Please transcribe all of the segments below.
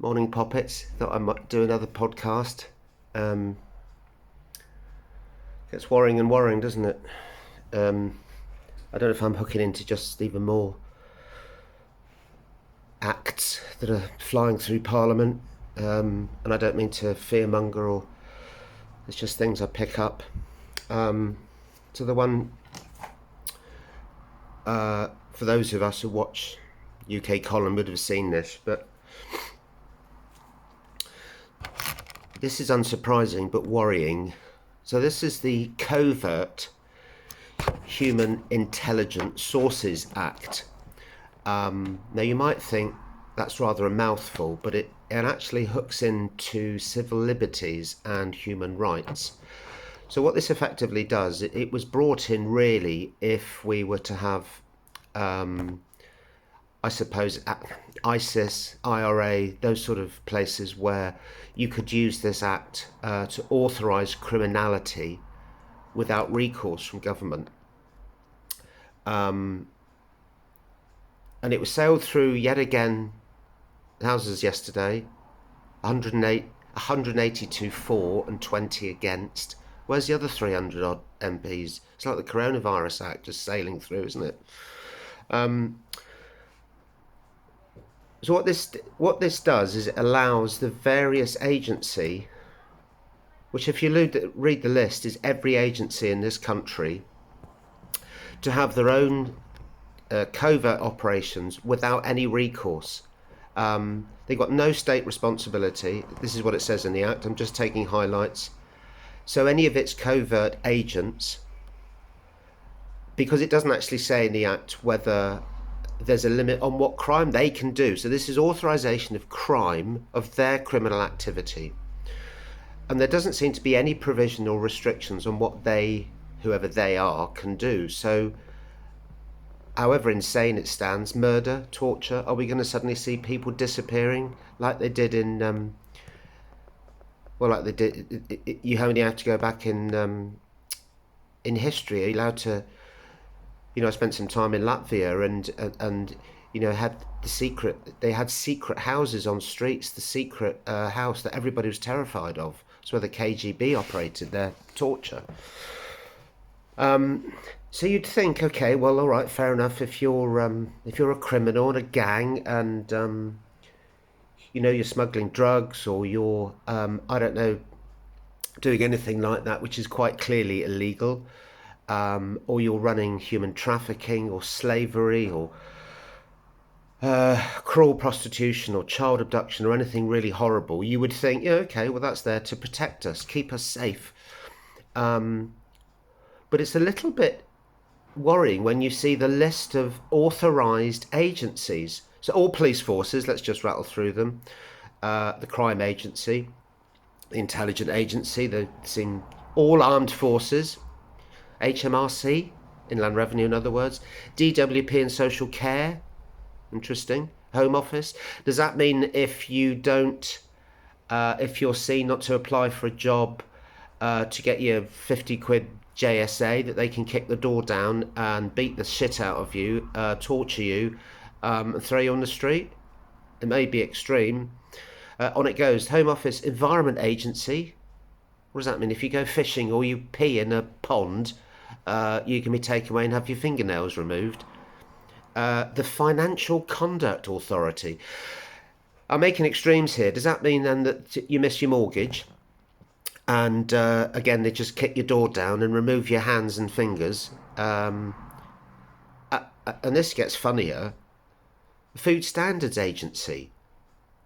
Morning, Poppets. Thought I might do another podcast. Um, Gets worrying and worrying, doesn't it? I don't know if I'm hooking into just even more acts that are flying through Parliament. And I don't mean to fearmonger, or it's just things I pick up. So the one, for those of us who watch UK column would have seen this, but this is unsurprising but worrying. So this is the Covert Human Intelligence Sources Act. Now you might think that's rather a mouthful, but it actually hooks into civil liberties and human rights. So what this effectively does, it was brought in really if we were to have, I suppose, ISIS, IRA, those sort of places where you could use this act to authorise criminality without recourse from government. And it was sailed through yet again houses yesterday, 182 for and 20 against. Where's the other 300 odd MPs? It's like the Coronavirus Act just sailing through, isn't it? So what this does is it allows the various agency, which if you read the list is every agency in this country, to have their own covert operations without any recourse. They've got no state responsibility. This is what it says in the Act. I'm just taking highlights. So any of its covert agents, because it doesn't actually say in the Act whether there's a limit on what crime they can do. So this is authorization of crime, of their criminal activity. And there doesn't seem to be any provision or restrictions on what they, whoever they are, can do. So however insane it stands, murder, torture, are we going to suddenly see people disappearing like they did in, like they did, you only have to go back in history. Are you allowed to, I spent some time in Latvia and had they had secret houses on streets, the secret house that everybody was terrified of. It's where the KGB operated their torture. So you'd think, okay, well, all right, fair enough. If you're a criminal in a gang and you're smuggling drugs, or you're I don't know, doing anything like that, which is quite clearly illegal, or you're running human trafficking or slavery or cruel prostitution or child abduction or anything really horrible, you would think, yeah, okay, well, that's there to protect us, keep us safe. But it's a little bit worrying when you see the list of authorised agencies. So all police forces, let's just rattle through them. The crime agency, the intelligence agency, all armed forces, HMRC, Inland Revenue in other words, DWP and social care, interesting, Home Office. Does that mean if you don't, if you're seen not to apply for a job to get your 50 quid JSA, that they can kick the door down and beat the shit out of you, torture you, and throw you on the street? It may be extreme. On it goes. Home Office, Environment Agency. What does that mean? If you go fishing or you pee in a pond, you can be taken away and have your fingernails removed. The Financial Conduct Authority. I'm making extremes here. Does that mean then that you miss your mortgage? And again, they just kick your door down and remove your hands and fingers. And this gets funnier. Food Standards Agency.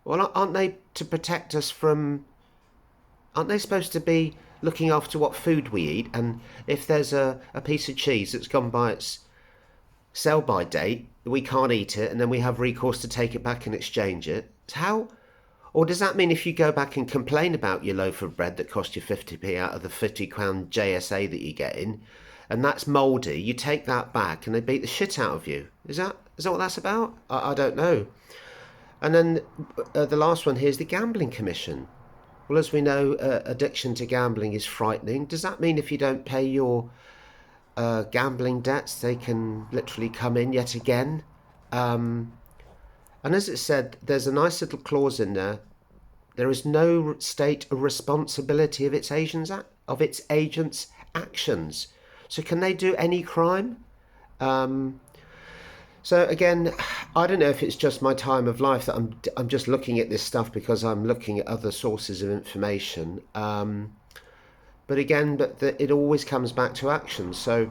Well, aren't they to protect us from... Aren't they supposed to be looking after what food we eat? And if there's a piece of cheese that's gone by its sell-by date, we can't eat it, and then we have recourse to take it back and exchange it. How... Or does that mean if you go back and complain about your loaf of bread that cost you 50p out of the £50 JSA that you get in, and that's mouldy, you take that back and they beat the shit out of you? Is that what that's about? I don't know. And then the last one here is the Gambling Commission. Well, as we know, addiction to gambling is frightening. Does that mean if you don't pay your gambling debts, they can literally come in yet again? And And as it said, there's a nice little clause in there. There is no state responsibility of its agents' actions. So can they do any crime? Um, so again, I don't know if it's just my time of life that I'm just looking at this stuff because I'm looking at other sources of information. But again, it always comes back to action. So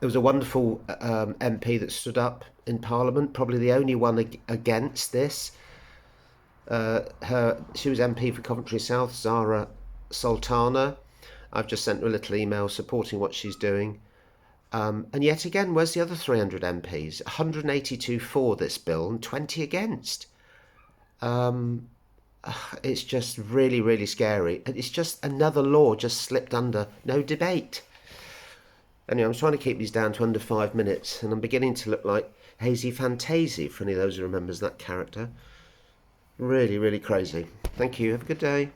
there was a wonderful MP that stood up in Parliament, probably the only one against this. She was MP for Coventry South, Zara Sultana. I've just sent her a little email supporting what she's doing. And yet again, where's the other 300 MPs? 182 for this bill and 20 against. It's just really, really scary. And it's just another law just slipped under no debate. Anyway, I'm trying to keep these down to under 5 minutes, and I'm beginning to look like Hazy Fantasy for any of those who remembers that character. Really, really crazy. Thank you. Have a good day.